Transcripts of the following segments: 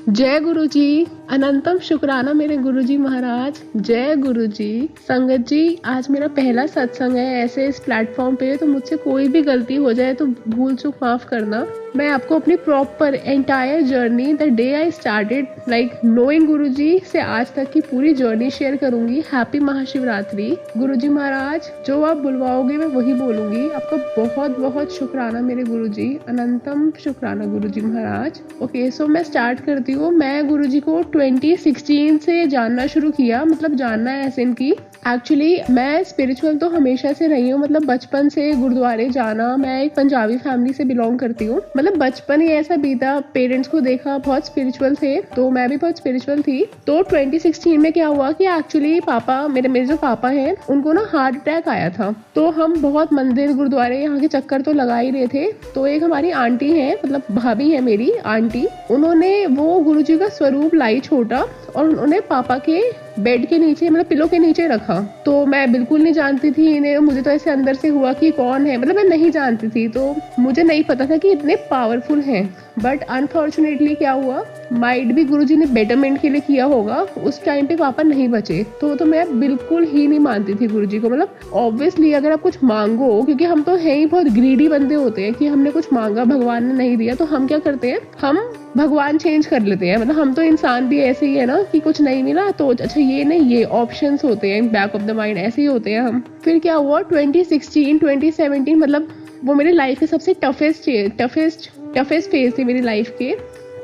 जय गुरु जी। अनंतम शुक्राना मेरे गुरु जी महाराज। जय गुरु जी। संगत जी, आज मेरा पहला सत्संग है ऐसे इस प्लेटफॉर्म पे, तो मुझसे कोई भी गलती हो जाए तो भूल चूक माफ करना। मैं आपको अपनी proper entire journey the day I started like knowing गुरु जी से आज तक की पूरी जर्नी शेयर करूंगी। हैप्पी महाशिवरात्रि। गुरु जी महाराज, जो आप बुलवाओगे मैं वही बोलूंगी। आपका बहुत बहुत शुक्राना मेरे गुरु जी। अनंतम शुक्राना गुरु जी महाराज। ओके, सो मैं स्टार्ट करती हूँ। मैं गुरु जी को 2016 से जानना शुरू किया, मतलब जानना है ऐसे इनकी। एक्चुअली मैं स्पिरिचुअल तो हमेशा से रही हूँ, मतलब बचपन से गुरुद्वारे जाना। मैं एक पंजाबी फैमिली से बिलोंग करती हूँ, मतलब बचपन ही ऐसा बीता। पेरेंट्स को देखा बहुत स्पिरिचुअल थे, तो मैं भी बहुत स्पिरिचुअल थी। तो 2016 में क्या हुआ कि एक्चुअली पापा मेरे जो पापा हैं उनको ना हार्ट अटैक आया था। तो हम बहुत मंदिर गुरुद्वारे यहाँ के चक्कर तो लगा ही रहे थे। तो एक हमारी आंटी है, मतलब भाभी है मेरी आंटी, उन्होंने वो गुरु जी का स्वरूप लाई छोटा, और उन्होंने पापा के बेड के नीचे, मतलब पिलो के नीचे रखा। तो मैं बिल्कुल नहीं जानती थी इन्हें, मुझे तो ऐसे अंदर से हुआ कि कौन है, मतलब मैं नहीं जानती थी, तो मुझे नहीं पता था कि इतने पावरफुल हैं। बट अनफॉर्चुनेटली क्या हुआ, माइट भी गुरुजी ने बेटरमेंट के लिए किया होगा, उस टाइम पे पापा नहीं बचे। तो मैं बिल्कुल ही नहीं मानती थी गुरुजी को। मतलब ऑब्वियसली अगर आप कुछ मांगो, क्योंकि हम तो है ही बहुत ग्रीडी बंदे होते हैं कि हमने कुछ मांगा, भगवान ने नहीं दिया, तो हम क्या करते हैं, हम भगवान चेंज कर लेते हैं। मतलब हम तो इंसान भी ऐसे ही है ना कि कुछ नहीं मिला तो अच्छा ये नहीं, ये ऑप्शंस होते हैं बैक ऑफ द माइंड, ऐसे ही होते हैं हम। फिर क्या हुआ 2016 2017, मतलब वो मेरी लाइफ के सबसे टफेस्ट फेज थे मेरी लाइफ के।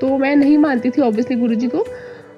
तो मैं नहीं मानती थी ऑब्वियसली गुरुजी को।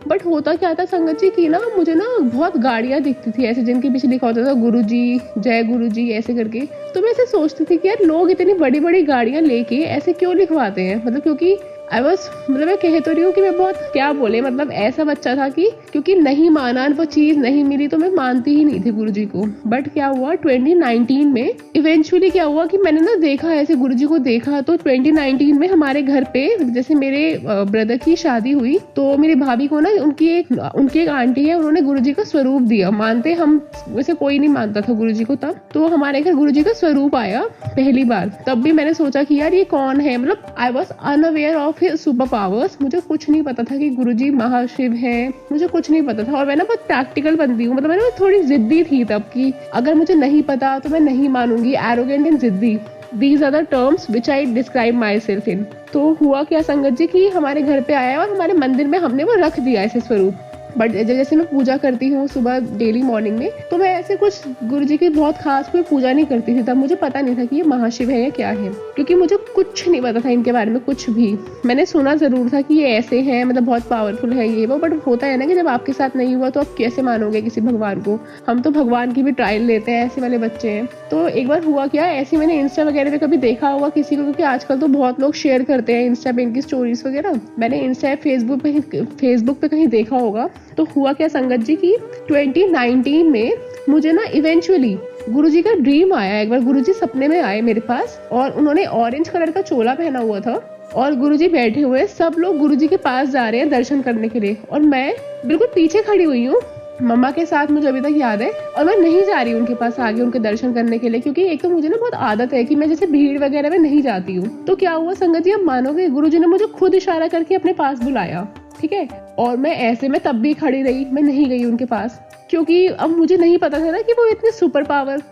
बट होता क्या था संगत जी की ना, मुझे ना बहुत गाड़ियां दिखती थी ऐसे जिनके पीछे लिखा होता था गुरुजी, जय गुरुजी ऐसे करके। तो मैं ऐसे सोचती थी कि यार लोग इतनी बड़ी बड़ी गाड़ियां लेके ऐसे क्यों लिखवाते हैं। मतलब क्योंकि मतलब मैं कह तो रही हूँ कि मैं बहुत क्या बोले, मतलब ऐसा बच्चा था कि क्योंकि नहीं माना, वो चीज नहीं मिली, तो मैं मानती ही नहीं थी गुरुजी को। बट क्या हुआ 2019 में इवेंचुअली क्या हुआ कि मैंने ना देखा ऐसे गुरुजी को देखा। तो 2019 में हमारे घर पे जैसे मेरे ब्रदर की शादी हुई, तो मेरी भाभी को ना उनकी एक आंटी है, उन्होंने गुरुजी का स्वरूप दिया। मानते हम वैसे कोई नहीं मानता था गुरुजी को तब, तो हमारे घर गुरुजी का स्वरूप आया पहली बार। तब भी मैंने सोचा कि यार ये कौन है, मतलब I was unaware of his super powers. मुझे कुछ नहीं पता था कि गुरुजी महाशिव हैं, मुझे कुछ नहीं पता था। और मैं ना बहुत प्रैक्टिकल बंदी हूँ, मतलब मैं थोड़ी जिद्दी थी तब की अगर मुझे नहीं पता तो मैं नहीं मानूंगी। एरोगेंट एंड जिद्दी, These are the terms which I describe myself in। तो हुआ क्या संगत जी कि हमारे घर पे आया और हमारे मंदिर में हमने वो रख दिया ऐसे स्वरूप। बट जैसे मैं पूजा करती हूँ सुबह डेली मॉर्निंग में, तो मैं ऐसे कुछ गुरुजी की बहुत खास कोई पूजा नहीं करती थी। तब मुझे पता नहीं था कि ये महाशिव है या क्या है, क्योंकि मुझे कुछ नहीं पता था इनके बारे में कुछ भी। मैंने सुना जरूर था कि ये ऐसे हैं, मतलब बहुत पावरफुल है ये वो। बट होता है ना कि जब आपके साथ नहीं हुआ तो आप कैसे मानोगे किसी भगवान को। हम तो भगवान की भी ट्रायल लेते हैं, ऐसे वाले बच्चे हैं। तो एक बार हुआ क्या, ऐसे मैंने इंस्टा वगैरह पे कभी देखा होगा किसी को, क्योंकि आजकल तो बहुत लोग शेयर करते हैं इंस्टा पे इनकी स्टोरीज वगैरह। मैंने इंस्टा फेसबुक पे कहीं देखा होगा। तो हुआ क्या संगत जी की 2019 में मुझे ना इवेंचुअली गुरुजी का ड्रीम आया। एक बार गुरुजी सपने में आए मेरे पास, और उन्होंने ऑरेंज कलर का चोला पहना हुआ था, और गुरुजी बैठे हुए, सब लोग गुरुजी के पास जा रहे हैं दर्शन करने के लिए, और मैं बिल्कुल पीछे खड़ी हुई हूँ मम्मा के साथ, मुझे अभी तक याद है। और मैं नहीं जा रही हूँ उनके पास आगे उनके दर्शन करने के लिए, क्योंकि एक तो मुझे ना बहुत आदत है कि मैं जैसे भीड़ वगैरह में नहीं जाती हूँ। तो क्या हुआ संगत जी, आप मानोगे, गुरुजी ने मुझे खुद इशारा करके अपने पास बुलाया, ठीक है। और मैं तब भी खड़ी रही, मैं नहीं गई उनके पास, क्योंकि अब मुझे नहीं पता था ना कि वो इतने सुपर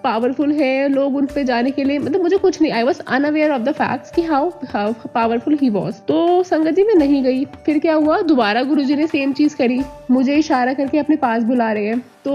पावरफुल है, लोग उन पे जाने के लिए, मतलब मुझे कुछ नहीं, I was unaware of the facts कि हाउ पावरफुल ही वॉज। तो संगत जी मैं नहीं गई। फिर क्या हुआ, दोबारा गुरुजी ने सेम चीज करी, मुझे इशारा करके अपने पास बुला रहे हैं। तो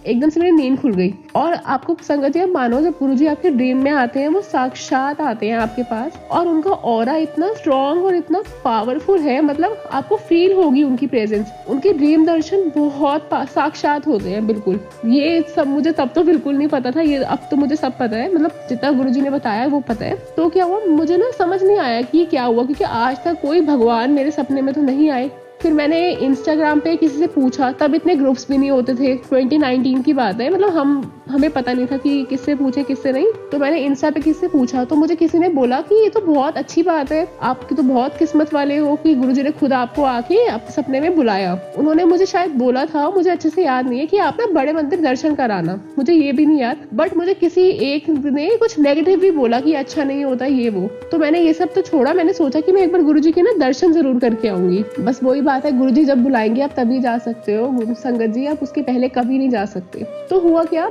एकदम से मेरी नींद खुल गई। और आपको संगत जी आप मानो, जब गुरुजी आपके ड्रीम में आते हैं, वो साक्षात आते हैं आपके पास, और उनका ऑरा इतना स्ट्रॉन्ग और इतना पावरफुल है, मतलब आपको फील होगी उनकी प्रेजेंस। उनके ड्रीम दर्शन बहुत साक्षात होते हैं बिल्कुल। ये सब मुझे तब तो बिल्कुल नहीं पता था, ये अब तो मुझे सब पता है, मतलब जितना गुरुजी ने बताया वो पता है। तो क्या हुआ, मुझे ना समझ नहीं आया कि क्या हुआ, क्योंकि आज तक कोई भगवान मेरे सपने में तो नहीं आए। फिर मैंने इंस्टाग्राम पे किसी से पूछा, तब इतने ग्रुप्स भी नहीं होते थे, 2019 की बात है, मतलब हमें पता नहीं था कि किससे पूछे किससे नहीं। तो मैंने इंस्टा पे किससे पूछा, तो मुझे किसी ने बोला कि ये तो बहुत अच्छी बात है, आपकी तो बहुत किस्मत वाले हो कि गुरुजी ने खुद आपको आके आपके सपने में बुलाया। उन्होंने मुझे शायद बोला था, मुझे अच्छे से याद नहीं है, कि आप ना बड़े मंदिर दर्शन कराना, मुझे ये भी नहीं याद। बट मुझे किसी एक ने कुछ नेगेटिव भी बोला कि अच्छा नहीं होता ये वो। तो मैंने ये सब तो छोड़ा, मैंने सोचा कि मैं एक बार गुरुजी के ना दर्शन जरूर करके आऊंगी। बस वही बात है, गुरुजी जब बुलाएंगे आप तभी जा सकते हो संगत जी, आप उसके पहले कभी नहीं जा सकते। तो हुआ क्या,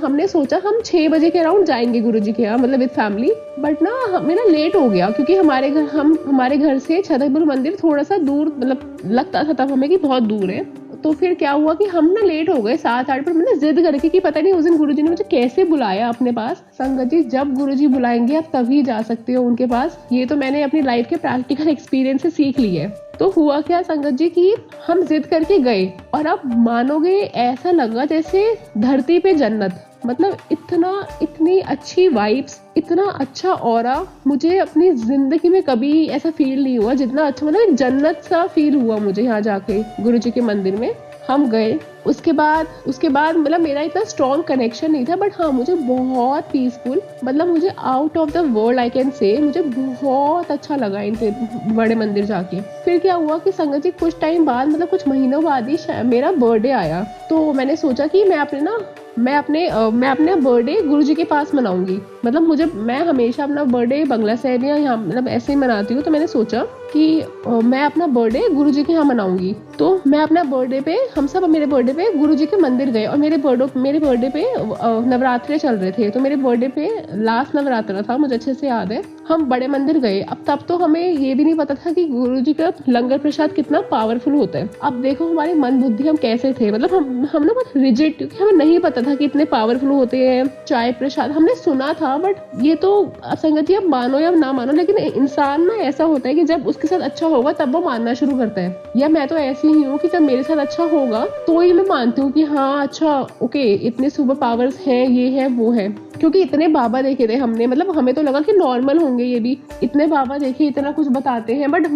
हमने सोचा हम 6 बजे के अराउंड जाएंगे गुरुजी के यहाँ, मतलब विद फैमिली। बट ना मेरा लेट हो गया, क्योंकि हमारे घर से छतरपुर मंदिर थोड़ा सा दूर, मतलब लगता था तब हमें कि बहुत दूर है। तो फिर क्या हुआ कि हम ना लेट हो गए 7-8 पर। मैंने जिद करके कि पता नहीं उस दिन गुरुजी ने मुझे कैसे बुलाया अपने पास। संगत जी, जब गुरुजी बुलाएंगे आप तभी जा सकते हो उनके पास, ये तो मैंने अपनी लाइफ के प्रैक्टिकल एक्सपीरियंस से सीख ली है। तो हुआ क्या संगत जी कि हम जिद करके गए, और आप मानोगे ऐसा लगा जैसे धरती पे जन्नत। मतलब इतनी अच्छी वाइब्स, इतना अच्छा ऑरा मुझे अपनी जिंदगी में कभी ऐसा फील नहीं हुआ जितना अच्छा, मतलब एक जन्नत सा फील हुआ मुझे यहाँ जाके गुरुजी के मंदिर में। हम गए, उसके बाद मतलब मेरा इतना स्ट्रॉन्ग कनेक्शन नहीं था, बट हाँ मुझे बहुत पीसफुल, मतलब मुझे out of the world I can say, मुझे बहुत अच्छा लगा इनके बड़े मंदिर जाके। फिर क्या हुआ कि संगत जी कुछ टाइम बाद, मतलब कुछ महीनों बाद ही मेरा बर्थडे आया। तो मैंने सोचा कि मैं अपने बर्थडे गुरुजी के पास मनाऊंगी। मतलब मैं हमेशा अपना बर्थडे बंगला साहिब या यहाँ मतलब ऐसे ही मनाती हूँ। तो मैंने सोचा कि मैं अपना बर्थडे गुरुजी के यहाँ मनाऊंगी। तो मैं अपना बर्थडे पे, हम सब मेरे बर्थडे पे गुरुजी के मंदिर गए। और मेरे बर्थडे पे नवरात्रे चल रहे थे, तो मेरे बर्थडे पे लास्ट नवरात्रा था, मुझे अच्छे से याद है। हम बड़े मंदिर गए। अब तब तो हमें ये भी नहीं पता था कि गुरुजी का लंगर प्रसाद कितना पावरफुल होता है। अब देखो हमारी मन बुद्धि हम कैसे थे, मतलब हम ना बहुत रिजिड, क्योंकि हमें नहीं पता था कि इतने पावरफुल होते हैं चाय प्रसाद। हमने सुना था, बट ये तो संगत जी आप मानो या ना मानो, लेकिन इंसान ना ऐसा होता है कि जब उसके साथ अच्छा होगा तब वो मानना शुरू करता है। या मैं तो ऐसी ही हूँ कि जब मेरे साथ अच्छा होगा तो ही मैं मानती हूँ कि हाँ अच्छा ओके, इतने सुपर पावर्स हैं, ये है वो है। क्योंकि इतने बाबा देखे थे हमने, मतलब हमें तो लगा कि नॉर्मल होंगे ये भी, इतने बाबा देखे, इतना कुछ बताते हैं। बट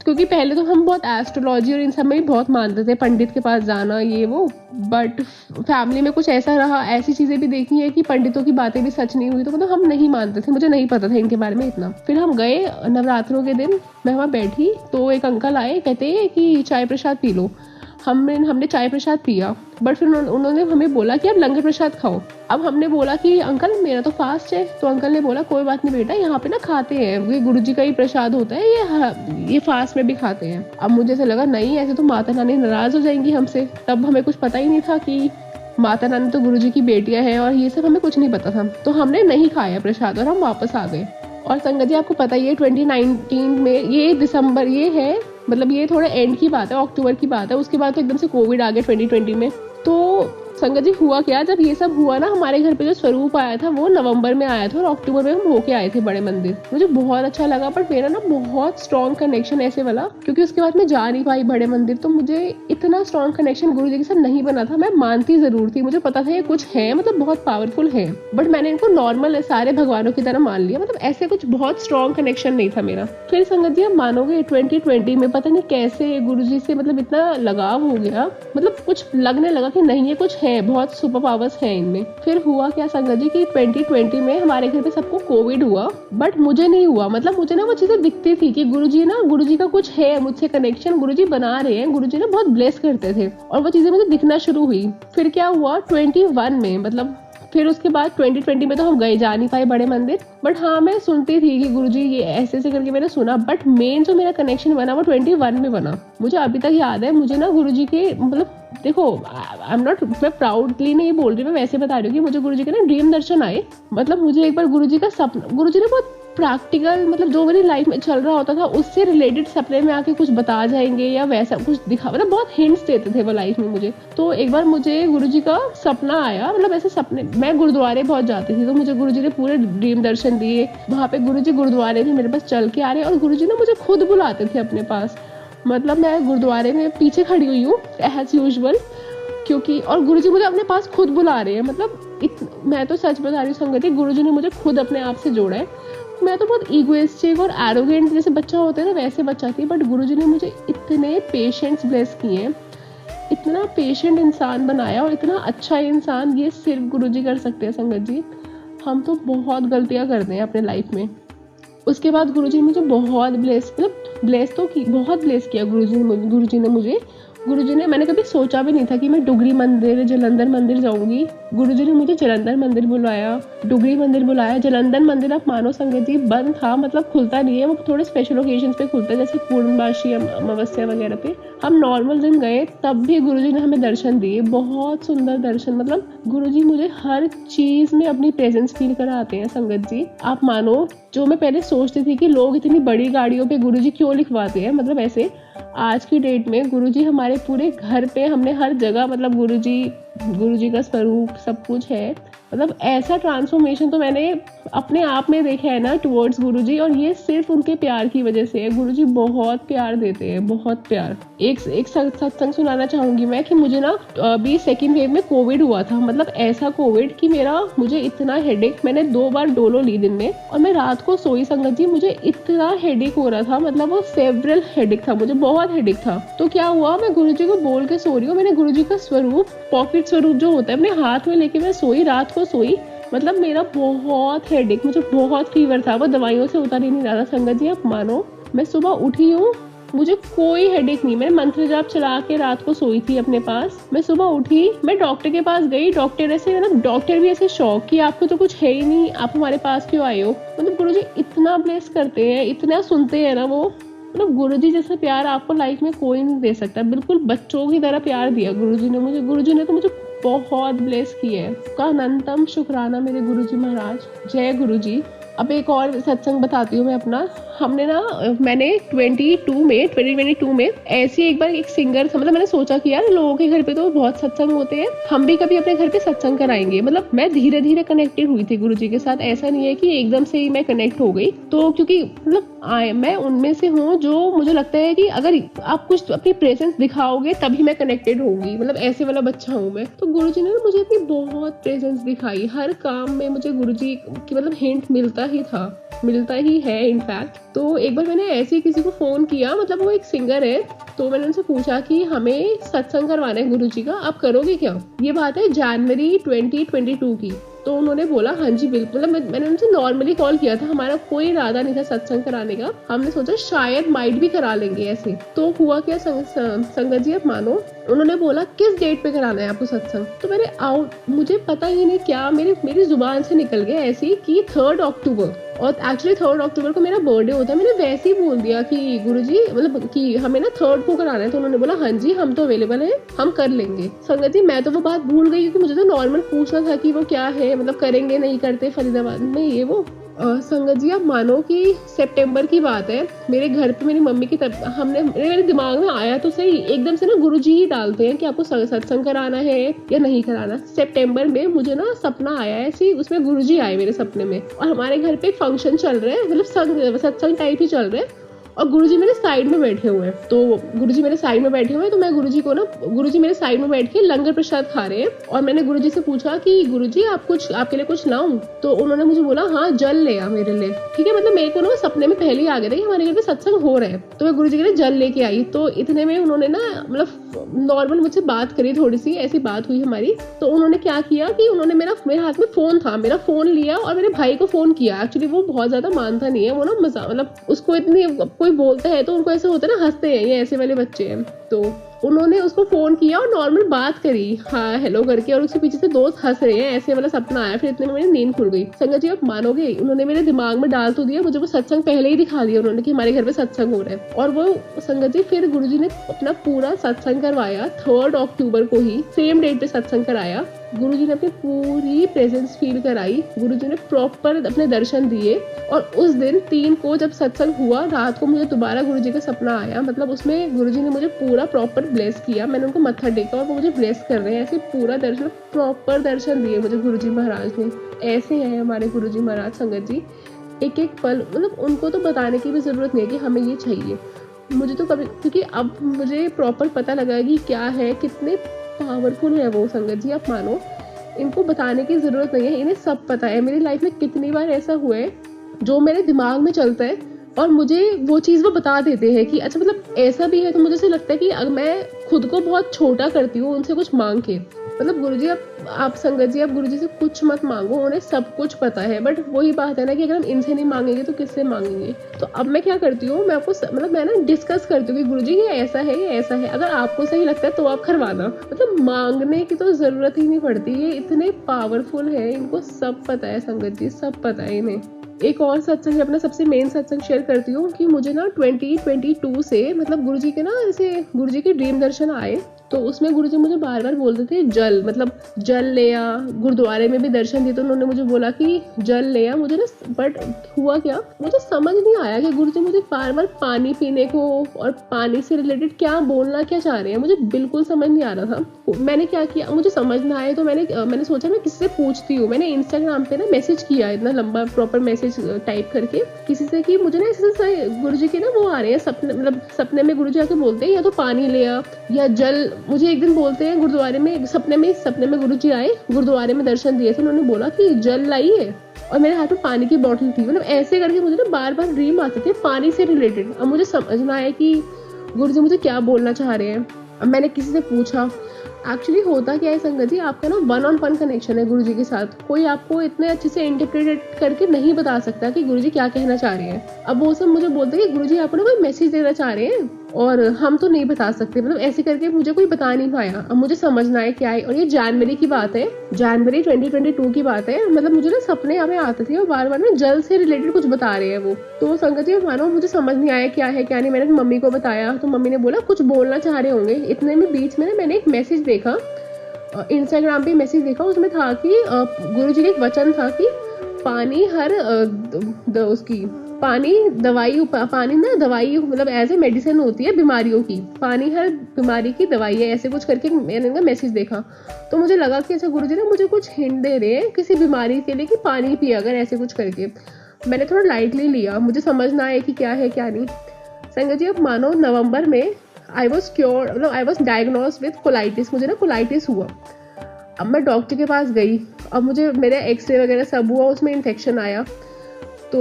क्योंकि पहले तो हम बहुत एस्ट्रोलॉजी और इन सब में भी बहुत मानते थे, पंडित के पास जाना ये वो। बट फैमिली में कुछ ऐसा रहा, ऐसी चीजें भी देखी है कि पंडितों की बातें भी सच नहीं हुई, तो मतलब हम नहीं मानते थे, मुझे नहीं पता था इनके बारे में इतना। फिर हम गए नवरात्रों के दिन, मैं वहाँ बैठी तो एक अंकल आए, कहते कि चाय प्रसाद पी लो। हमने चाय प्रसाद पिया, बट फिर उन्होंने हमें बोला कि आप लंगर प्रसाद खाओ। अब हमने बोला कि अंकल मेरा तो फास्ट है। तो अंकल ने बोला कोई बात नहीं बेटा, यहाँ पे ना खाते हैं, ये गुरुजी का ही प्रसाद होता है, ये फास्ट में भी खाते हैं। अब मुझे ऐसा लगा नहीं, ऐसे तो माता रानी नाराज हो जाएंगी हमसे। तब हमें कुछ पता ही नहीं था कि माता रानी तो गुरुजी की बेटियां हैं, और ये सब हमें कुछ नहीं पता था। तो हमने नहीं खाया प्रसाद और हम वापस आ गए। और संगत जी आपको पता ही है 2019 में, ये दिसंबर, ये है मतलब ये थोड़ा एंड की बात है, अक्टूबर की बात है। उसके बाद तो एकदम से कोविड आ गया 2020 में। तो संगत जी हुआ क्या, जब ये सब हुआ ना, हमारे घर पे जो स्वरूप आया था वो नवंबर में आया था, और अक्टूबर में हम होके आए थे बड़े मंदिर। मुझे बहुत अच्छा लगा, बट मेरा ना बहुत स्ट्रॉन्ग कनेक्शन ऐसे वाला, क्योंकि उसके बाद मैं जा नहीं पाई बड़े मंदिर, तो मुझे इतना स्ट्रॉन्ग कनेक्शन गुरुजी के साथ नहीं बना था। मैं मानती जरूर थी, मुझे पता था ये कुछ है, मतलब बहुत पावरफुल है, बट मैंने इनको नॉर्मल सारे भगवानों की तरह मान लिया, मतलब ऐसे कुछ बहुत स्ट्रॉन्ग कनेक्शन नहीं था मेरा। फिर संगत जी आप मानोगे 2020 में पता नहीं कैसे गुरुजी से मतलब इतना लगाव हो गया, मतलब कुछ लगने लगा कि नहीं ये कुछ है, बहुत सुपर पावर्स हैं इनमें। फिर हुआ क्या संगत जी कि 2020 में हमारे घर पे सबको कोविड हुआ, बट मुझे नहीं हुआ। मतलब मुझे ना वो चीजें दिखती थी कि गुरुजी का कुछ है मुझसे कनेक्शन, गुरुजी बना रहे हैं, गुरुजी ना बहुत ब्लेस करते थे, और वो चीजें मुझे दिखना शुरू हुई। फिर क्या हुआ 21 में, मतलब फिर उसके बाद 2020 में तो हम गए, जा नहीं पाए बड़े मंदिर, बट हाँ मैं सुनती थी कि गुरुजी ये ऐसे ऐसे करके मैंने सुना। बट मेन जो मेरा कनेक्शन बना वो 21 में बना। मुझे अभी तक याद है, मुझे ना गुरुजी के मतलब देखो आई एम नॉट, मैं प्राउडली नहीं बोल रही, मैं वैसे बता रही हूँ कि मुझे गुरुजी के ना ड्रीम दर्शन आए। मतलब मुझे एक बार गुरुजी का सपना, गुरुजी ने बहुत प्रैक्टिकल, मतलब जो मेरी लाइफ में चल रहा होता था उससे रिलेटेड सपने में आके कुछ बता जाएंगे या वैसा कुछ दिखा, मतलब बहुत हिंट्स देते थे वो लाइफ में मुझे। तो एक बार मुझे गुरुजी का सपना आया, मतलब ऐसे सपने, मैं गुरुद्वारे बहुत जाती थी, तो मुझे गुरुजी ने पूरे ड्रीम दर्शन दिए। वहाँ पे गुरुजी गुरुद्वारे में मेरे पास चल के आ रहे, और गुरुजी ने मुझे खुद बुलाते थे अपने पास। मतलब मैं गुरुद्वारे में पीछे खड़ी हुई हूँ एज यूजुअल, क्योंकि और गुरुजी मुझे अपने पास खुद बुला रहे हैं। मतलब मैं तो सच बता रही हूँ संगति, गुरुजी ने मुझे खुद अपने आप से जोड़ा है। मैं तो बहुत इगोइस्टिक और एरोगेंट जैसे बच्चा होता है ना, वैसे बच्चा थी, बट गुरुजी ने मुझे इतने पेशेंट्स ब्लेस किए, इतना पेशेंट इंसान बनाया, और इतना अच्छा इंसान ये सिर्फ गुरुजी कर सकते हैं संगत जी। हम तो बहुत गलतियां करते हैं अपने लाइफ में। उसके बाद गुरुजी ने मुझे बहुत बहुत ब्लेस किया गुरुजी ने मुझे। गुरुजी ने, मैंने कभी सोचा भी नहीं था कि मैं डुगरी मंदिर, जलंधर मंदिर जाऊंगी। गुरुजी ने मुझे जलंधर मंदिर बुलाया, डुगरी मंदिर बुलाया। जलंधर मंदिर आप मानो संगत जी बंद था, मतलब खुलता नहीं है, वो थोड़े स्पेशल ओकेजन्स पे खुलता है, जैसे पूर्णमासी, अमावस्या वगैरह पे। हम नॉर्मल दिन गए तब भी गुरुजी ने हमें दर्शन दिए, बहुत सुंदर दर्शन। मतलब गुरुजी मुझे हर चीज में अपनी प्रेजेंस फील कराते हैं संगत जी। आप मानो, जो मैं पहले सोचती थी कि लोग इतनी बड़ी गाड़ियों पे गुरुजी क्यों लिखवाते हैं, मतलब ऐसे, आज की डेट में गुरुजी हमारे पूरे घर पे, हमने हर जगह, मतलब गुरुजी का स्वरूप सब कुछ है। मतलब ऐसा ट्रांसफॉर्मेशन तो मैंने अपने आप में देखा है ना टुवर्ड्स गुरुजी, और ये सिर्फ उनके प्यार की वजह से है। गुरुजी बहुत प्यार देते हैं, बहुत प्यार। एक सत्संग सुनाना चाहूंगी मैं कि मुझे ना अभी सेकेंड वेव में कोविड हुआ था। मतलब ऐसा कोविड कि मुझे इतना हेडेक, मैंने 2 बार डोलो ली दिन में, और मैं रात को सोई संगत जी, मुझे इतना हेडेक हो रहा था, मतलब वो सेवरल हेडेक था, मुझे बहुत हेडेक था। तो क्या हुआ, मैं गुरुजी को बोल के सो रही हूँ, मैंने गुरुजी का स्वरूप, पॉकेट स्वरूप जो होता है, अपने हाथ में लेके मैं सोई, रात को सोई। मतलब मेरा बहुत हेडेक, मुझे बहुत फीवर था, वो दवाइयों से उतर ही नहीं रहा था संगत जी। आप मानो, मैं सुबह उठी हूँ, मुझे कोई हेडेक नहीं। मैंने मंत्र जाप चला के रात को सोई थी अपने पास। मैं सुबह उठी, मैं डॉक्टर के पास गई, डॉक्टर ऐसे, मतलब डॉक्टर भी ऐसे शॉक कि आपको तो कुछ है ही नहीं, आप हमारे पास क्यों आए हो। मतलब गुरुजी इतना ब्लेस करते हैं, इतना सुनते हैं ना वो। मतलब गुरुजी जैसा प्यार आपको लाइफ में कोई नहीं दे सकता। बिल्कुल बच्चों की तरह प्यार दिया गुरुजी ने मुझे। गुरुजी ने तो मुझे बहुत ब्लेस किया है। उसका अनंतम शुक्राना मेरे गुरुजी महाराज। जय गुरुजी। अब एक और सत्संग बताती हूँ मैं अपना। मैंने 2022 में ऐसी एक बार एक सिंगर था, मतलब मैंने सोचा कि यार लोगों के घर पे तो बहुत सत्संग होते हैं, हम भी कभी अपने घर पे सत्संग कराएंगे। मतलब मैं धीरे धीरे कनेक्टेड हुई थी गुरुजी के साथ, ऐसा नहीं है कि एकदम से ही मैं कनेक्ट हो गई। तो क्योंकि मतलब मैं उनमें से हूँ जो मुझे लगता है कि अगर आप कुछ अपनी प्रेजेंस दिखाओगे तभी मैं कनेक्टेड होंगी, मतलब ऐसे वाला बच्चा हूँ मैं। तो गुरुजी ने मुझे अपनी बहुत प्रेजेंस दिखाई हर काम में। मुझे गुरुजी की मतलब हिंट मिलता ही है इनफैक्ट। तो एक बार मैंने ऐसे ही किसी को फोन किया, मतलब वो एक सिंगर है, तो मैंने उनसे पूछा कि हमें सत्संग करवाना है गुरुजी का, आप करोगे क्या। ये बात है जनवरी 2022 की। तो उन्होंने बोला हाँ जी बिल्कुल। मैंने उनसे नॉर्मली कॉल किया था, हमारा कोई इरादा नहीं था सत्संग कराने का, हमने सोचा शायद माइट भी करा लेंगे ऐसे। तो हुआ क्या संगत जी, आप मानो, उन्होंने बोला किस डेट पे कराना है आपको सत्संग। तो मुझे पता ही नहीं क्या मेरी जुबान से निकल गया ऐसे कि 3 अक्टूबर, और एक्चुअली 3 अक्टूबर को मेरा बर्थडे होता है। मैंने वैसे ही बोल दिया कि गुरुजी, मतलब कि हमें ना 3 को कराना है। तो उन्होंने बोला हाँ जी हम तो अवेलेबल हैं, हम कर लेंगे। संगत जी मैं तो वो बात भूल गई, क्योंकि मुझे तो नॉर्मल पूछना था कि वो क्या है, मतलब करेंगे नहीं करते फरीदाबाद में ये वो। संगत जी आप मानो कि सितंबर की बात है, मेरे घर पे मेरी मम्मी की मेरे दिमाग में आया तो सही, एकदम से ना गुरुजी ही डालते हैं कि आपको सत्संग कराना है या नहीं कराना। सितंबर में मुझे ना सपना आया ऐसे, उसमें गुरुजी आए मेरे सपने में, और हमारे घर पे एक फंक्शन चल रहा है, मतलब सत्संग टाइप ही चल रहा है, और गुरुजी मेरे साइड में बैठे हुए हैं। तो गुरुजी मेरे साइड में बैठे हुए हैं, तो मैं गुरुजी मेरे साइड में बैठ के लंगर प्रसाद खा रहे हैं। और मैंने गुरुजी से पूछा कि गुरुजी आपके लिए कुछ लाऊं। तो उन्होंने मुझे बोला हाँ जल ले आ मेरे लिए। ठीक है, मतलब मेरे को ना सपने में पहले ही आ गया था कि हमारे घर पे सत्संग हो रहा है, तो मैं गुरुजी के लिए जल लेके आई। तो इतने में उन्होंने ना, मतलब नॉर्मल मुझसे बात करी, थोड़ी सी ऐसी बात हुई हमारी। तो उन्होंने क्या किया कि उन्होंने मेरे हाथ में फोन था, मेरा फोन लिया और मेरे भाई को फोन किया। एक्चुअली वो बहुत ज्यादा मानता नहीं है, वो ना मजा, मतलब उसको इतनी, कोई बोलता है तो उनको ऐसे होता है ना, हंसते हैं, ये ऐसे वाले बच्चे हैं। तो उन्होंने उसको फोन किया और नॉर्मल बात करी हाँ हेलो करके, और उसके पीछे से दोस्त हंस रहे हैं, ऐसे वाला सपना आया। फिर इतने में मेरी नींद खुल गई। संगत जी आप मानोगे, उन्होंने मेरे दिमाग में डाल तो दिया, मुझे वो सत्संग पहले ही दिखा दिया उन्होंने कि हमारे घर पे सत्संग हो रहा है। और वो संगत जी फिर गुरुजी ने अपना पूरा सत्संग करवाया 3 अक्टूबर को ही, सेम डेट पे सत्संग कराया। गुरुजी ने अपनी पूरी प्रेजेंस फील कराई, गुरुजी ने प्रॉपर अपने दर्शन दिए। और उस दिन 3 को जब सत्संग हुआ रात को, मुझे दोबारा गुरुजी का सपना आया, मतलब उसमें गुरुजी ने मुझे पूरा प्रॉपर ब्लेस किया। मैंने उनको मत्था टेका और वो मुझे ब्लेस कर रहे हैं, ऐसे पूरा दर्शन, प्रॉपर दर्शन दिए मुझे गुरुजी महाराज ने। ऐसे हैं हमारे गुरुजी महाराज संगत जी, एक एक पल, मतलब उनको तो बताने की भी जरूरत नहीं है कि हमें ये चाहिए। मुझे तो कभी, क्योंकि अब मुझे प्रॉपर पता लगा कि क्या है, कितने पावरफुल है वो संगत जी। आप मानो इनको बताने की जरूरत नहीं है, इन्हें सब पता है। मेरी लाइफ में कितनी बार ऐसा हुआ है जो मेरे दिमाग में चलता है और मुझे वो चीज़ वो बता देते हैं कि अच्छा मतलब ऐसा भी है। तो मुझे ऐसा लगता है कि अगर मैं खुद को बहुत छोटा करती हूँ उनसे कुछ मांग के, मतलब गुरुजी आप संगत जी, आप गुरुजी से कुछ मत मांगो, उन्हें सब कुछ पता है। बट वही बात है ना कि अगर हम इनसे नहीं मांगेंगे तो किससे मांगेंगे। तो अब मैं क्या करती हूँ, मैं आपको मतलब मैं ना डिस्कस करती हूँ कि गुरुजी ये ऐसा है, ये ऐसा है, अगर आपको सही लगता है तो आप करवाना। मतलब मांगने की तो जरूरत ही नहीं पड़ती, ये इतने पावरफुल है, इनको सब पता है संगत जी, सब पता है इन्हें। एक और सत्संग, अपना सबसे मेन सत्संग शेयर करती हूँ कि मुझे ना 2022 से मतलब गुरुजी के ना ऐसे गुरुजी के ड्रीम दर्शन आए। तो उसमें गुरुजी मुझे बार बार बोलते थे जल, मतलब जल ले आ। गुरुद्वारे में भी दर्शन दिए तो उन्होंने मुझे बोला कि जल ले आ। मुझे ना बट हुआ क्या, मुझे समझ नहीं आया कि गुरुजी मुझे बार बार पानी पीने को और पानी से रिलेटेड क्या बोलना क्या चाह रहे हैं, मुझे बिल्कुल समझ नहीं आ रहा था। मैंने क्या किया, मुझे समझ ना आए तो मैंने सोचा मैं किसी से पूछती हूँ। मैंने इंस्टाग्राम पे ना मैसेज किया, इतना लंबा प्रॉपर मैसेज टाइप करके किसी से कि मुझे ना ऐसे गुरुजी के ना वो आ रहे हैं सपने, मतलब सपने में गुरुजी आके बोलते हैं या तो पानी ले आ या जल। मुझे एक दिन बोलते हैं गुरुद्वारे में, सपने में गुरुजी आए, गुरुद्वारे में दर्शन दिए थे, उन्होंने बोला कि जल लाइए और मेरे हाथ में पानी की बोतल थी। मतलब ऐसे करके मुझे ना बार बार ड्रीम आते थे पानी से रिलेटेड। अब मुझे समझना है कि गुरुजी मुझे क्या बोलना चाह रहे हैं। अब मैंने किसी से पूछा, एक्चुअली होता क्या है संगत जी, आपका ना 1-on-1 कनेक्शन है गुरुजी के साथ। कोई आपको इतने अच्छे से इंटरप्रेट करके नहीं बता सकता कि गुरुजी क्या कहना चाह रहे हैं। अब वो सब मुझे बोलते हैं कि गुरुजी आपको ना कोई मैसेज देना चाह रहे हैं और हम तो नहीं बता सकते। मतलब ऐसे करके मुझे कोई बता नहीं पाया। अब मुझे समझना है क्या है। और ये जनवरी की बात है, जनवरी 2022 की बात है। मतलब मुझे ना सपने हमें आते थे और बार बार ना जल से रिलेटेड कुछ बता रहे हैं वो। तो संगत जी मानो मुझे समझ नहीं आया क्या है क्या नहीं। मैंने मम्मी को बताया तो मम्मी ने बोला कुछ बोलना चाह रहे होंगे। इतने में बीच में ना मैंने एक मैसेज देखा, इंस्टाग्राम पे मैसेज देखा, उसमें था कि गुरुजी का एक वचन था कि पानी हर उसकी पानी दवाई, पानी ना दवाई मतलब एज ए मेडिसिन होती है बीमारियों की, पानी हर बीमारी की दवाई है, ऐसे कुछ करके मैंने ना मैसेज देखा। तो मुझे लगा कि ऐसा गुरुजी ना मुझे कुछ हिंट दे रहे हैं किसी बीमारी के लिए कि पानी पिया अगर, ऐसे कुछ करके। मैंने थोड़ा लाइटली लिया, मुझे समझ ना आया कि क्या है क्या नहीं। संगत जी अब मानो नवंबर में आई वॉज क्योर, मतलब I was diagnose with colitis, मुझे ना कोलाइटिस हुआ। अब मैं डॉक्टर के पास गई, अब मुझे मेरे एक्सरे वगैरह सब हुआ, उसमें इन्फेक्शन आया। तो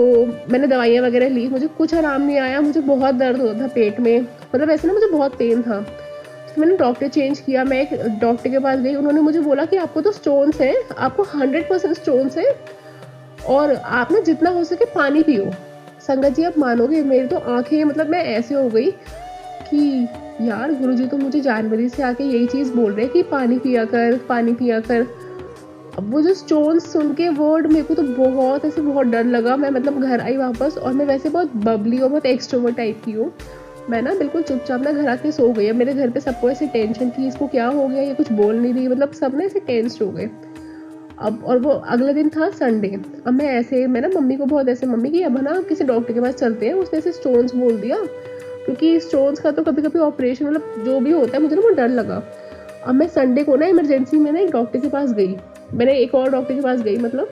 मैंने दवाइयाँ वगैरह ली, मुझे कुछ आराम नहीं आया, मुझे बहुत दर्द होता था पेट में, मतलब ऐसे ना मुझे बहुत पेन था। तो मैंने डॉक्टर चेंज किया, मैं एक डॉक्टर के पास गई, उन्होंने मुझे बोला कि आपको तो स्टोन्स है, आपको 100% स्टोन्स है और आप ना जितना हो सके पानी पियो। संगत जी आप मानोगे मेरी तो आंखें, मतलब मैं ऐसे हो गई कि यार गुरुजी तो मुझे जनवरी से आके यही चीज़ बोल रहे हैं कि पानी पिया कर, पानी पिया कर। अब वो जो स्टोन्स सुन के वर्ड मेरे को तो बहुत ऐसे बहुत डर लगा। मैं मतलब घर आई वापस, और मैं वैसे बहुत बबली और बहुत एक्सट्रोवर्ट टाइप की हूँ। मैं ना बिल्कुल चुपचाप ना घर आके सो गई। अब मेरे घर पे सबको ऐसे टेंशन कि इसको क्या हो गया, ये कुछ बोल नहीं रही, मतलब सब ना ऐसे टेंस्ड हो गए। अब और वो अगले दिन था संडे। अब मैं ना मम्मी को बहुत ऐसे, मम्मी की अब ना किसी डॉक्टर के पास चलते हैं, उसने ऐसे स्टोन्स बोल दिया, क्योंकि स्टोन्स का तो कभी कभी ऑपरेशन मतलब जो भी होता है, मुझे ना बहुत डर लगा। अब मैं संडे को ना इमरजेंसी में ना एक डॉक्टर के पास गई, मैंने एक और डॉक्टर के पास गई मतलब,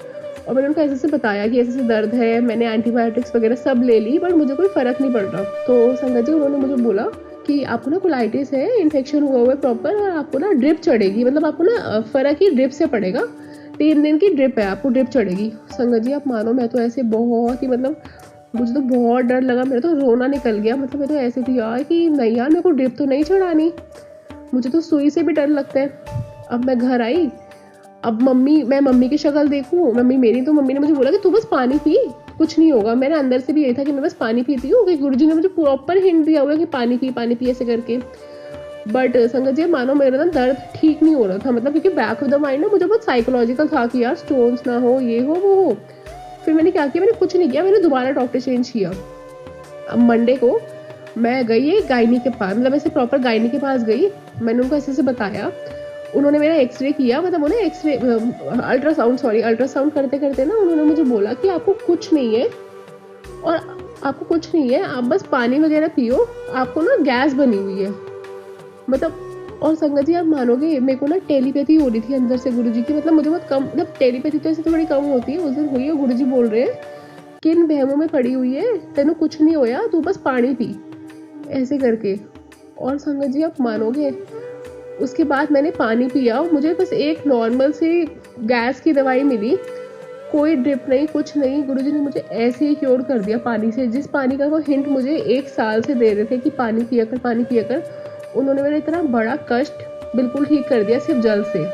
और मैंने उनको ऐसे बताया कि ऐसे दर्द है, मैंने एंटीबायोटिक्स वगैरह सब ले ली बट मुझे कोई फ़र्क नहीं पड़ रहा। तो संगत जी उन्होंने मुझे बोला कि आपको ना कोलाइटिस है, इन्फेक्शन हुआ हुआ है प्रॉपर, और आपको ना ड्रिप चढ़ेगी, मतलब आपको ना फ़र्क ही ड्रिप से पड़ेगा, 3 दिन की ड्रिप है, आपको ड्रिप चढ़ेगी। संगत जी आप मानो मैं तो ऐसे बहुत ही, मतलब मुझे तो बहुत डर लगा, मेरा तो रोना निकल गया। मतलब मैं तो ऐसे थी यार कि नहीं यार मेरे को ड्रिप तो नहीं चढ़ानी, मुझे तो सुई से भी डर लगता है। अब मैं घर आई, अब मैं मम्मी की शक्ल देखूं, मम्मी ने मुझे बोला कि तू बस पानी पी, कुछ नहीं होगा। मेरे अंदर से भी यही था कि मैं बस पानी पीती हूँ, कि गुरुजी ने मुझे प्रॉपर हिंट दिया हुआ कि पानी पी ऐसे करके। बट संगत जी मानो मेरा ना दर्द ठीक नहीं हो रहा था, मतलब क्योंकि बैक ऑफ द माइंड ना मुझे बहुत साइकोलॉजिकल था कि यार स्टोन्स ना हो, ये हो वो हो। फिर मैंने क्या किया, मैंने कुछ नहीं किया, मैंने दोबारा डॉक्टर चेंज किया। अब मंडे को मैं गई एक गायनी के पास, मतलब ऐसे प्रॉपर गायनी के पास गई, मैंने उनको ऐसे बताया। उन्होंने मेरा एक्सरे किया, मतलब उन्हें अल्ट्रासाउंड करते करते ना उन्होंने मुझे बोला कि आपको कुछ नहीं है, और आपको कुछ नहीं है, आप बस पानी वगैरह पियो, आपको ना गैस बनी हुई है मतलब। और संगत जी आप मानोगे मेरे को ना टेलीपैथी हो रही थी अंदर से गुरुजी की, मतलब मुझे बहुत कम, मतलब टेलीपैथी तो ऐसे थोड़ी कम होती है, उस दिन हुई है। गुरुजी बोल रहे हैं किन बहमों में पड़ी हुई है, तेनों कुछ नहीं होया, तू बस पानी पी, ऐसे करके। और संगत जी आप मानोगे उसके बाद मैंने पानी पिया, मुझे बस एक नॉर्मल सी गैस की दवाई मिली, कोई ड्रिप नहीं, कुछ नहीं। गुरुजी ने मुझे ऐसे ही क्योर कर दिया पानी से, जिस पानी का वो हिंट मुझे 1 साल से दे रहे थे कि पानी पिया कर, उन्होंने मेरा इतना बड़ा कष्ट बिल्कुल ठीक कर दिया सिर्फ जल से।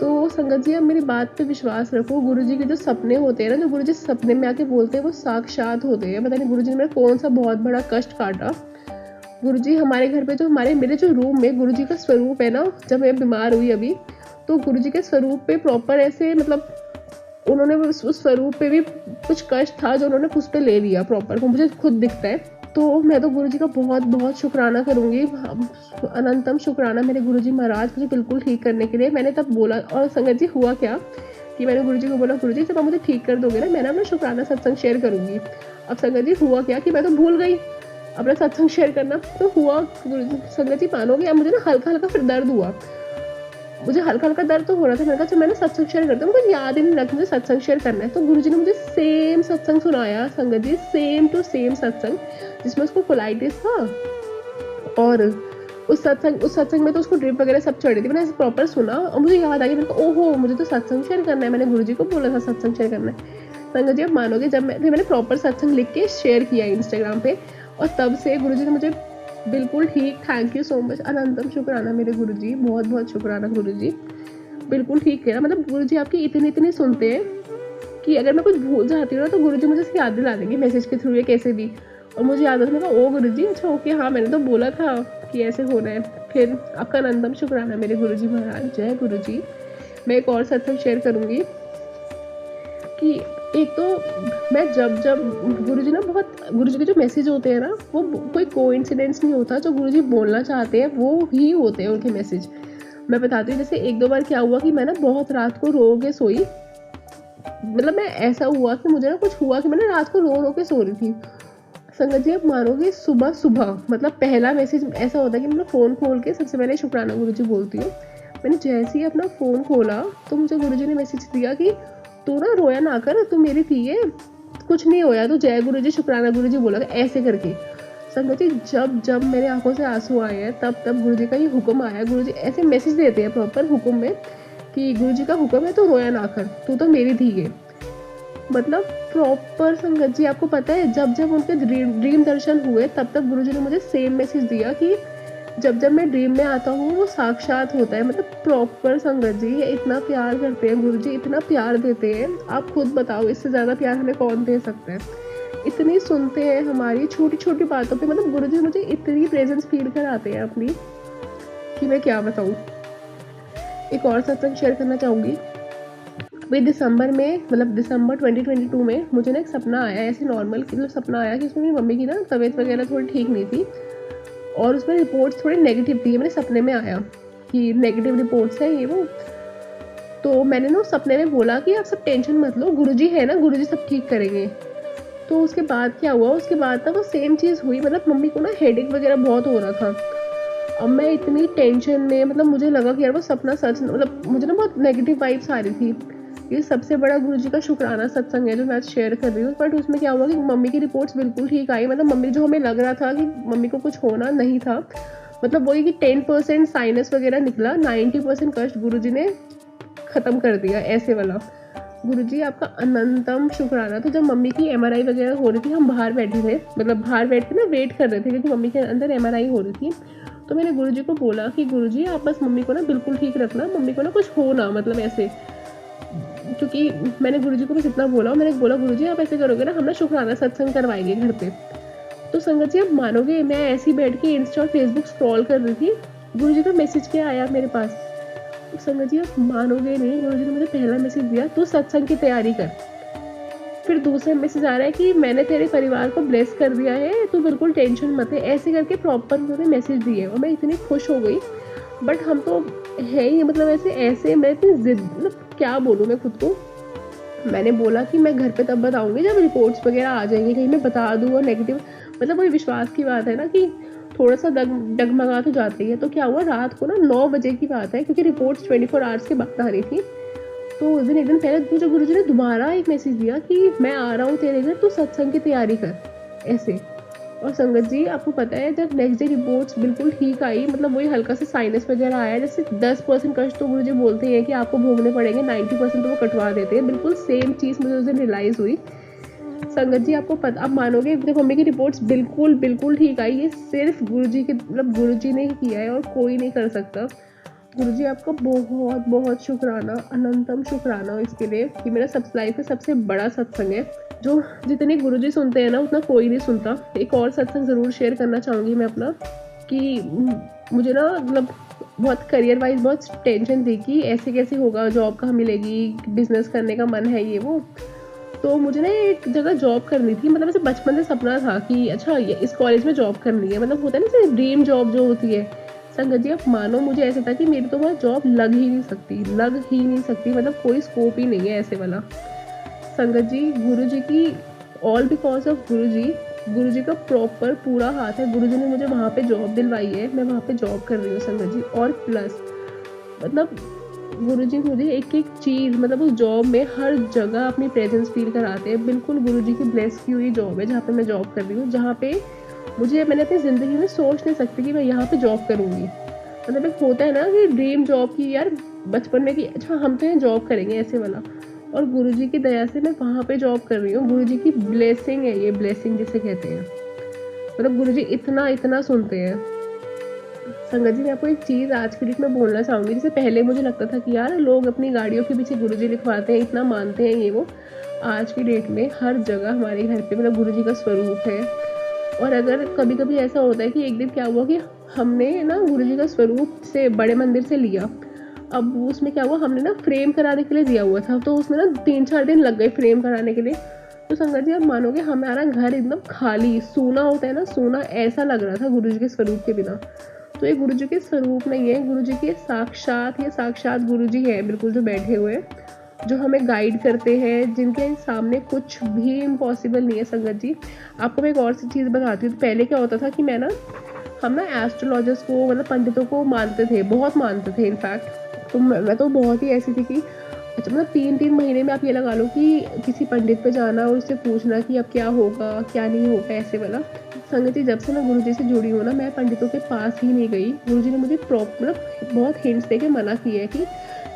तो संगत जी, आप मेरी बात पे विश्वास रखो, गुरुजी के जो सपने होते हैं ना, जो गुरुजी सपने में आके बोलते हैं, वो साक्षात होते हैं। पता नहीं गुरुजी ने मेरा कौन सा बहुत बड़ा कष्ट काटा। गुरुजी हमारे घर पे जो मेरे जो रूम में गुरुजी का स्वरूप है ना, जब मैं बीमार हुई अभी, तो गुरुजी के स्वरूप पे प्रॉपर ऐसे मतलब उन्होंने उस स्वरूप पे भी कुछ कष्ट था जो उन्होंने उस पे ले लिया प्रॉपर, वो मुझे खुद दिखता है। तो मैं तो गुरुजी का बहुत बहुत शुक्राना करूंगी, अनंतम शुक्राना मेरे गुरुजी महाराज मुझे बिल्कुल ठीक करने के लिए। मैंने तब बोला, और संगत जी हुआ क्या कि मैंने गुरुजी को बोला, गुरुजी जब आप मुझे ठीक कर दोगे ना, मैं ना अपना शुक्राना सत्संग शेयर करूंगी। अब संगत जी हुआ क्या कि मैं तो भूल गई अपना सत्संग शेयर करना। तो हुआ गुरुजी, संगत जी मानोगे, अब मुझे ना हल्का हल्का फिर दर्द हुआ, मुझे हल्का हल्का दर्द तो हो रहा था। मैंने कहा चल मैंने सत्संग शेयर करता हूँ, मुझे याद ही नहीं रहा मुझे सत्संग शेयर करना है। तो गुरुजी ने मुझे सेम सत्संग सुनाया संगत जी, सेम टू सेम सत्संग, जिसमें उसको कोलाइटिस था। और उस सत्संग में तो उसको ड्रिप वगैरह सब चढ़ी थी। मैंने ऐसे प्रॉपर सुना और मुझे याद आ गया, मैंने कहा ओहो मुझे तो सत्संग शेयर करना है, मैंने गुरुजी को बोला था सत्संग शेयर करना है। संगत जी आप मानोगे, जब मैंने प्रॉपर सत्संग लिख के शेयर किया इंस्टाग्राम पे, और तब से गुरुजी ने मुझे बिल्कुल ठीक, थैंक यू सो मच, अनंतम शुक्राना मेरे गुरुजी, बहुत बहुत शुक्राना गुरुजी, बिल्कुल ठीक है। मतलब गुरुजी आपकी इतनी सुनते हैं कि अगर मैं कुछ भूल जाती हूँ ना, तो गुरुजी मुझे इसकी याद दिला देंगे मैसेज के थ्रू या कैसे भी। और मुझे याद आता है, मैं कहा ओ गुरुजी अच्छा ओके, हाँ मैंने तो बोला था कि ऐसे होना है। फिर आपका अनंतम शुक्राना मेरे गुरुजी महाराज, जय गुरुजी। मैं एक और सत्संग शेयर करूँगी कि एक तो मैं जब गुरुजी ना, बहुत गुरुजी के जो मैसेज होते हैं ना, वो कोई कोइंसिडेंस नहीं होता, जो गुरुजी बोलना चाहते हैं वो ही होते हैं उनके मैसेज। मैं बताती हूँ, जैसे एक दो बार क्या हुआ कि मैं ना बहुत रात को रो के सोई, मतलब मैं ऐसा हुआ कि मुझे ना कुछ हुआ कि मैंने रात को रो के सो रही थी। संगत जी आप मानोगे, सुबह मतलब पहला मैसेज ऐसा होता है कि मैं फ़ोन खोल के सबसे पहले शुक्राना गुरुजी बोलती हूँ। मैंने जैसे ही अपना फ़ोन खोला तो मुझे गुरुजी ने मैसेज दिया कि तू ना रोया ना कर, तू मेरी थी है, कुछ नहीं होया, तो जय गुरुजी शुक्राना गुरुजी बोला, ऐसे करके। संगत जी जब मेरे आंखों से आंसू आए हैं, तब गुरुजी का ये हुक्म आया। गुरुजी ऐसे मैसेज देते हैं प्रॉपर हुक्म में कि गुरुजी का हुक्म है तो रोया ना कर, तू तो मेरी थी है, मतलब प्रॉपर। संगत जी आपको पता है, जब उनके ड्रीम दर्शन हुए, तब गुरुजी ने मुझे सेम मैसेज दिया कि जब मैं ड्रीम में आता हूँ वो साक्षात होता है। मतलब प्रॉपर संगत जी, ये इतना प्यार करते हैं गुरुजी, इतना प्यार देते हैं, आप खुद बताओ इससे ज़्यादा प्यार हमें कौन दे सकता है। इतनी सुनते हैं हमारी छोटी छोटी बातों पे, मतलब गुरुजी मुझे इतनी प्रेजेंस फील कराते हैं अपनी कि मैं क्या बताऊँ। एक और सत्संग शेयर करना चाहूँगी। अभी दिसंबर में, मतलब दिसंबर 2022 में मुझे ना एक सपना आया, ऐसे नॉर्मल मतलब सपना आया कि उसमें मेरी मम्मी की ना तबीयत वगैरह थोड़ी ठीक नहीं थी, और उसमें रिपोर्ट्स थोड़ी नेगेटिव थी। मेरे सपने में आया कि नेगेटिव रिपोर्ट्स है ये वो। तो मैंने ना उस सपने में बोला कि आप सब टेंशन मत लो, गुरुजी है ना, गुरुजी सब ठीक करेंगे। तो उसके बाद क्या हुआ, उसके बाद ना वो सेम चीज़ हुई। मतलब मम्मी को ना हेडेक वगैरह बहुत हो रहा था। अब मैं इतनी टेंशन में, मतलब मुझे लगा कि यार वो सपना सच, मतलब मुझे ना बहुत नेगेटिव वाइब्स आ रही थी। ये सबसे बड़ा गुरुजी का शुक्राना सत्संग है जो मैं आज शेयर कर रही हूँ। बट उसमें क्या हुआ कि मम्मी की रिपोर्ट्स बिल्कुल ठीक आई। मतलब मम्मी, जो हमें लग रहा था कि मम्मी को कुछ होना नहीं था, मतलब वही कि 10% साइनस वगैरह निकला, 90% कष्ट गुरुजी ने ख़त्म कर दिया, ऐसे वाला। गुरुजी आपका अनंतम शुक्राना। तो जब मम्मी की MRI वगैरह हो रही थी, हम बाहर बैठे थे, मतलब बाहर बैठ के ना वेट कर रहे थे क्योंकि मम्मी के अंदर MRI हो रही थी। तो मैंने गुरुजी को बोला कि गुरुजी आप बस मम्मी को ना बिल्कुल ठीक रखना, मम्मी को ना कुछ हो ना, मतलब ऐसे। क्योंकि मैंने गुरुजी को बस इतना बोला, मैंने बोला गुरुजी आप ऐसे करोगे ना, हम ना शुक्राना सत्संग करवाएंगे घर पे। तो संगत जी आप मानोगे, मैं ऐसे ही बैठ के इंस्टा और फेसबुक स्क्रॉल कर रही थी, गुरुजी का मैसेज क्या आया मेरे पास। संगत जी आप मानोगे नहीं, गुरुजी ने मुझे पहला मैसेज दिया, तू सत्संग की तैयारी कर। फिर दूसरा मैसेज आ रहा है कि मैंने तेरे परिवार को ब्लेस कर दिया है, तू बिल्कुल टेंशन मत है, ऐसे करके प्रॉपर उन्होंने मैसेज दिए। और मैं इतनी खुश हो गई। बट हम तो है ही, मतलब ऐसे मैं इतनी जिद, मतलब क्या बोलूँ मैं खुद को। मैंने बोला कि मैं घर पे तब बताऊंगी जब रिपोर्ट्स वगैरह आ जाएंगी, कहीं मैं बता दूँ और नेगेटिव, मतलब वही विश्वास की बात है ना कि थोड़ा सा डगमगा तो जाती है। तो क्या हुआ, रात को ना 9 बजे की बात है, क्योंकि रिपोर्ट्स 24 आवर्स के बाद आ रही थी। तो उस दिन एक दिन पहले मुझे गुरुजी ने दोबारा एक मैसेज दिया कि मैं आ रहा हूँ तेरे घर, तू सत्संग की तैयारी कर, ऐसे। और संगत जी आपको पता है, जब नेक्स्ट डे रिपोर्ट्स बिल्कुल ठीक आई, मतलब वही हल्का सा साइनस वगैरह आया, जैसे 10% कष्ट तो गुरुजी बोलते हैं कि आपको भोगने पड़ेंगे, 90% तो वो कटवा देते हैं। बिल्कुल सेम चीज़ मुझे उस दिन रियलाइज़ हुई। संगत जी आपको पता, आप मानोगे, जब मम्मी की रिपोर्ट्स बिल्कुल ठीक आई, ये सिर्फ गुरुजी के, मतलब गुरुजी ने ही किया है और कोई नहीं कर सकता। गुरुजी आपका बहुत बहुत शुक्राना, अनंतम शुक्राना इसके लिए कि मेरा सब लाइफ का सबसे बड़ा सत्संग है, जो जितने गुरुजी सुनते हैं ना उतना कोई नहीं सुनता। एक और सत्संग ज़रूर शेयर करना चाहूँगी मैं अपना, कि मुझे ना मतलब बहुत करियर वाइज बहुत टेंशन थी कि ऐसे कैसे होगा, जॉब कहाँ मिलेगी, बिजनेस करने का मन है ये वो। तो मुझे ना एक जगह जॉब करनी थी, मतलब ऐसे बचपन से सपना था कि अच्छा ये इस कॉलेज में जॉब करनी है, मतलब होता है ना जैसे ड्रीम जॉब जो होती है। संगत जी आप मानो मुझे ऐसा था कि मेरी तो वहाँ जॉब लग ही नहीं सकती, लग ही नहीं सकती, मतलब कोई स्कोप ही नहीं है ऐसे वाला। संगत जी गुरु जी की ऑल बिकॉज ऑफ गुरु जी का प्रॉपर पूरा हाथ है। गुरु जी ने मुझे वहाँ पे जॉब दिलवाई है, मैं वहाँ पे जॉब कर रही हूँ संगत जी। और प्लस मतलब गुरुजी मुझे एक एक चीज़, मतलब उस जॉब में हर जगह अपनी प्रेजेंस फील कराते हैं। बिल्कुल गुरुजी की ब्लेस की हुई जॉब है जहाँ पे मैं जॉब कर रही हूँ, जहाँ पे मैंने अपनी ज़िंदगी में सोच नहीं सकती कि मैं यहाँ पे जॉब करूँगी। मतलब एक होता है ना कि ड्रीम जॉब की यार बचपन में कि अच्छा हम तो यहाँ जॉब करेंगे ऐसे वाला, और गुरुजी की दया से मैं वहाँ पे जॉब कर रही हूँ। गुरुजी की ब्लेसिंग है ये, ब्लेसिंग जिसे कहते हैं। मतलब गुरुजी इतना इतना सुनते हैं। संगत जी मैं आपको एक चीज़ आज की डेट में बोलना चाहूँगी। जैसे पहले मुझे लगता था कि यार लोग अपनी गाड़ियों के पीछे गुरुजी लिखवाते हैं, इतना मानते हैं ये वो। आज की डेट में हर जगह हमारे घर पे मतलब गुरुजी का स्वरूप है। और अगर कभी कभी ऐसा होता है कि एक दिन क्या हुआ कि हमने ना गुरुजी का स्वरूप से बड़े मंदिर से लिया, अब उसमें क्या हुआ हमने ना फ्रेम कराने के लिए दिया हुआ था, तो उसमें ना 3-4 दिन लग गए फ्रेम कराने के लिए। तो संगत जी आप मानोगे हमारा घर एकदम खाली सूना होता है ना, सूना ऐसा लग रहा था गुरुजी के स्वरूप के बिना। तो ये गुरुजी के स्वरूप नहीं है, गुरुजी के साक्षात गुरुजी है बिल्कुल, जो बैठे हुए जो हमें गाइड करते हैं, जिनके सामने कुछ भी इम्पॉसिबल नहीं है। संगत जी आपको मैं एक और सी चीज़ बताती हूँ। तो पहले क्या होता था कि हम ना एस्ट्रोलॉजर्स को मतलब पंडितों को मानते थे, बहुत मानते थे इनफैक्ट। तो मैं तो बहुत ही ऐसी थी कि अच्छा मतलब 3-3 महीने में आप ये लगा लो कि किसी पंडित पे जाना और उससे पूछना कि अब क्या होगा क्या नहीं होगा ऐसे वाला। संगत जी जब से मैं गुरुजी से जुड़ी हूँ ना, मैं पंडितों के पास ही नहीं गई। गुरुजी ने मुझे मतलब बहुत हिंट्स दे के मना किया है कि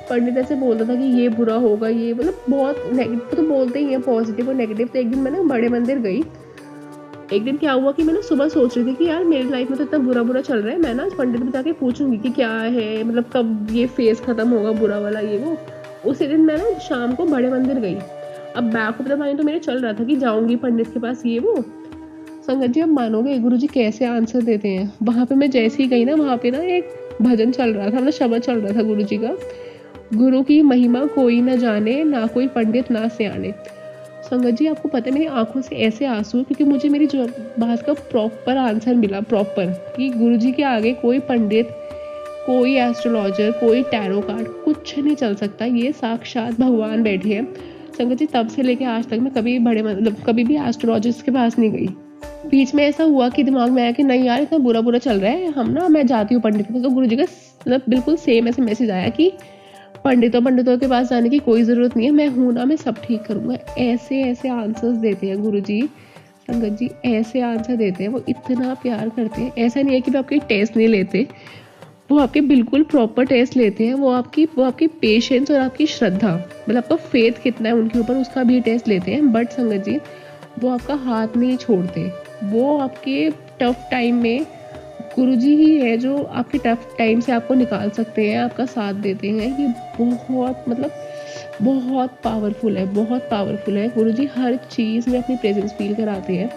पंडित ऐसे बोलता था कि ये बुरा होगा, ये मतलब बहुत नेगेटिव तो बोलते ही हैं, पॉजिटिव और नेगेटिव। तो एक दिन मैं ना बड़े मंदिर गई। एक दिन क्या हुआ कि मैं ना सुबह सोच रही थी कि यार मेरी लाइफ में तो इतना बुरा बुरा चल रहा है, मैं ना पंडित में जाके पूछूंगी कि क्या है, मतलब कब ये फेज खत्म होगा बुरा वाला ये वो। उसी दिन मैं ना शाम को बड़े मंदिर गई। अब बैक ऑफ द माइंड तो मेरे चल रहा था कि जाऊंगी पंडित के पास ये वो। संगत जी अब मानोगे गुरुजी कैसे आंसर देते हैं। वहां पे मैं जैसे ही गई ना, वहां पे ना एक भजन चल रहा था, मतलब शब्द चल रहा था गुरुजी का, गुरु की महिमा कोई न जाने, ना कोई पंडित ना सियाने। संगत जी आपको पता है मेरी आंखों से ऐसे आंसू, क्योंकि मुझे मेरी जो बात का प्रॉपर आंसर मिला, प्रॉपर कि गुरुजी के आगे कोई पंडित, कोई एस्ट्रोलॉजर, कोई टैरो कार्ड कुछ नहीं चल सकता, ये साक्षात भगवान बैठे हैं। संगत जी तब से लेके आज तक मैं कभी बड़े मतलब कभी भी एस्ट्रोलॉजिस्ट के पास नहीं गई। बीच में ऐसा हुआ कि दिमाग में आया कि नहीं यार इतना बुरा बुरा चल रहा है, हम ना मैं जाती हूँ पंडित के पास। तो गुरुजी का मतलब बिल्कुल सेम ऐसे मैसेज आया कि पंडितों के पास जाने की कोई ज़रूरत नहीं है, मैं हूं ना, मैं सब ठीक करूंगा। ऐसे ऐसे आंसर्स देते हैं गुरुजी। संगत जी ऐसे आंसर देते हैं, वो इतना प्यार करते हैं। ऐसा नहीं है कि वो आपके टेस्ट नहीं लेते, वो आपके बिल्कुल प्रॉपर टेस्ट लेते हैं। वो आपकी पेशेंस और आपकी श्रद्धा, मतलब आपका फेथ कितना है उनके ऊपर, उसका भी टेस्ट लेते हैं। बट संगत जी वो आपका हाथ नहीं छोड़ते। वो आपके टफ टाइम में गुरुजी ही है जो आपके टफ टाइम से आपको निकाल सकते हैं, आपका साथ देते हैं। ये बहुत मतलब बहुत पावरफुल है, बहुत पावरफुल है। गुरुजी हर चीज़ में अपनी प्रेजेंस फील कराते हैं,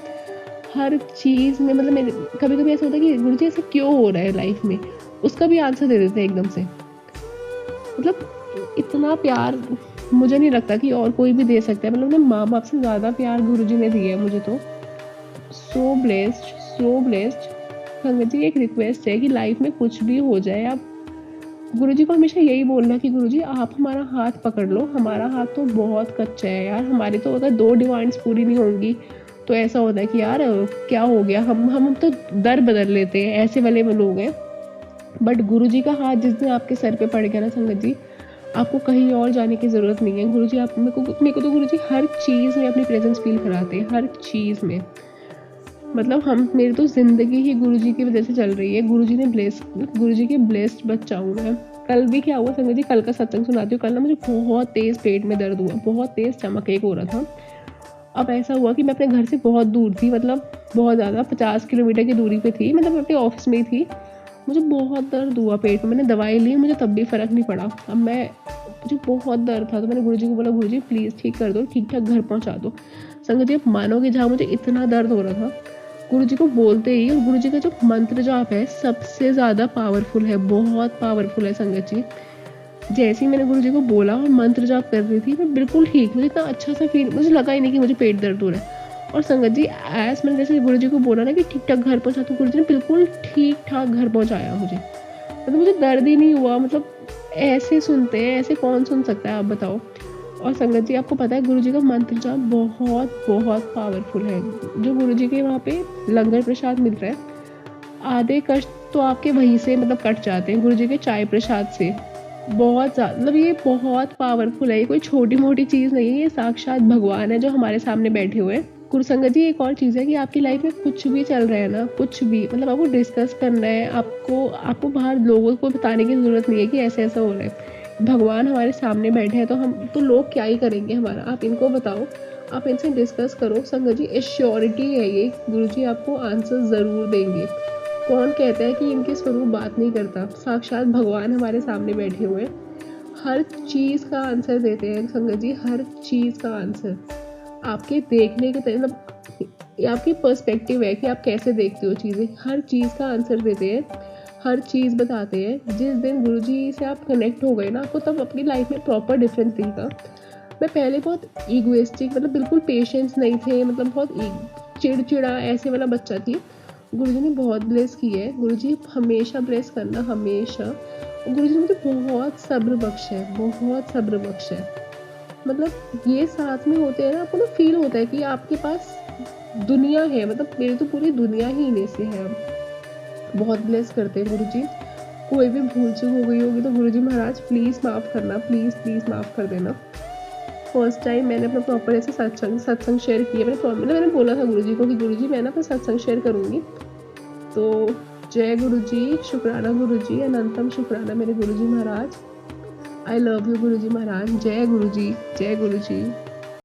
हर चीज़ में। मतलब मेरे कभी कभी ऐसा होता है कि गुरुजी ऐसे क्यों हो रहा है लाइफ में, उसका भी आंसर दे देते हैं एकदम से। मतलब इतना प्यार मुझे नहीं लगता कि और कोई भी दे सकता है। मतलब अपने माँ बाप से ज़्यादा प्यार गुरुजी ने दिया है मुझे। तो सो ब्लेस्ड, सो ब्लेस्ड। संगत जी एक रिक्वेस्ट है कि लाइफ में कुछ भी हो जाए, आप गुरुजी को हमेशा यही बोलना कि गुरुजी आप हमारा हाथ पकड़ लो, हमारा हाथ तो बहुत कच्चा है यार। हमारी तो अगर 2 डिमांड्स पूरी नहीं होंगी तो ऐसा होता है कि यार क्या हो गया, हम तो दर बदल लेते हैं, ऐसे वाले में लोग हैं। बट गुरुजी का हाथ जिस दिन आपके सर पे पड़ गया ना संगत जी, आपको कहीं और जाने की ज़रूरत नहीं है। गुरुजी आप मेरे को तो गुरुजी हर चीज़ में अपनी प्रेजेंस फील कराते हैं, हर चीज़ में। मतलब मेरी तो ज़िंदगी ही गुरुजी की वजह से चल रही है। गुरुजी के ब्लेस्ड बच्चा हूँ मैं। कल भी क्या हुआ संगत जी, कल का सत्संग सुनाती हूँ। कल ना मुझे बहुत तेज़ पेट में दर्द हुआ, बहुत तेज़ स्टमक एक हो रहा था। अब ऐसा हुआ कि मैं अपने घर से बहुत दूर थी, मतलब बहुत ज़्यादा 50 किलोमीटर की दूरी पे थी, मतलब अपने ऑफिस में ही थी। मुझे बहुत दर्द हुआ पेट में, मैंने दवाई ली, मुझे तब भी फ़र्क नहीं पड़ा। अब मुझे बहुत दर्द था, तो मैंने गुरुजी को बोला, गुरुजी प्लीज़ ठीक कर दो, ठीक ठाक घर पहुँचा दो। संगत जी आप मानोगे, जहाँ मुझे इतना दर्द हो रहा था, गुरुजी को बोलते ही, और गुरुजी का जो मंत्र जाप है सबसे ज़्यादा पावरफुल है, बहुत पावरफुल है संगत जी। जैसे ही मैंने गुरुजी को बोला और मंत्र जाप कर रही थी, मैं बिल्कुल ठीक, मुझे इतना अच्छा सा फील, मुझे लगा ही नहीं कि मुझे पेट दर्द हो रहा है। और संगत जी मैंने जैसे गुरुजी को बोला ना कि ठीक ठाक घर पहुँचा, तो गुरुजी ने बिल्कुल ठीक ठाक घर पहुँचाया मुझे। मतलब मुझे दर्द ही नहीं हुआ। मतलब ऐसे सुनते हैं, ऐसे कौन सुन सकता है, आप बताओ। और संगत जी आपको पता है गुरुजी का मंत्र जाप बहुत बहुत पावरफुल है। जो गुरुजी के वहाँ पे लंगर प्रसाद मिल रहा है, आधे कष्ट तो आपके वहीं से मतलब कट जाते हैं, गुरुजी के चाय प्रसाद से। बहुत ज़्यादा, मतलब ये बहुत पावरफुल है, ये कोई छोटी मोटी चीज़ नहीं है, ये साक्षात भगवान है जो हमारे सामने बैठे हुए हैं। गुरुसंगत जी एक और चीज़ है कि आपकी लाइफ में कुछ भी चल रहा है ना, कुछ भी, मतलब आपको डिस्कस करना है, आपको बाहर लोगों को बताने की ज़रूरत नहीं है कि ऐसे ऐसा हो रहा है। भगवान हमारे सामने बैठे हैं, तो लोग क्या ही करेंगे हमारा, आप इनको बताओ, आप इनसे डिस्कस करो। संगत जी एश्योरिटी है ये, गुरुजी आपको आंसर ज़रूर देंगे। कौन कहता है कि इनके स्वरूप बात नहीं करता, साक्षात भगवान हमारे सामने बैठे हुए हैं, हर चीज़ का आंसर देते हैं संगत जी, हर चीज़ का आंसर। आपके देखने के मतलब आपकी पर्सपेक्टिव है कि आप कैसे देखते हो चीज़ें, हर चीज़ का आंसर देते हैं, हर चीज़ बताते हैं। जिस दिन गुरुजी से आप कनेक्ट हो गए ना, आपको तब अपनी लाइफ में प्रॉपर डिफरेंस दिखेगा। मैं पहले बहुत ईगोइस्टिक, मतलब बिल्कुल पेशेंस नहीं थे, मतलब बहुत चिड़चिड़ा ऐसे वाला बच्चा थी। गुरुजी ने बहुत ब्लेस की है, गुरुजी हमेशा ब्लेस करना, हमेशा। गुरुजी ने मुझे बहुत सब्र बख्शा है, बहुत सब्र बख्शा है। मतलब ये साथ में होते हैं ना, आपको ना फील होता है कि आपके पास दुनिया है, मतलब मेरी तो पूरी दुनिया ही इन्हीं से है। बहुत ब्लेस करते हैं गुरुजी। कोई भी भूल चूक हो गई होगी तो गुरुजी महाराज प्लीज़ माफ़ करना, प्लीज़ प्लीज़ माफ़ कर देना। फर्स्ट टाइम मैंने अपना प्रॉपर ऐसे सत्संग शेयर किया, मैंने बोला था गुरुजी को कि गुरुजी मैं ना अपना सत्संग शेयर करूँगी। तो जय गुरुजी, शुक्राना गुरुजी, अनंतम शुक्राना मेरे गुरुजी महाराज। आई लव यू गुरुजी महाराज। जय गुरुजी, जय गुरुजी।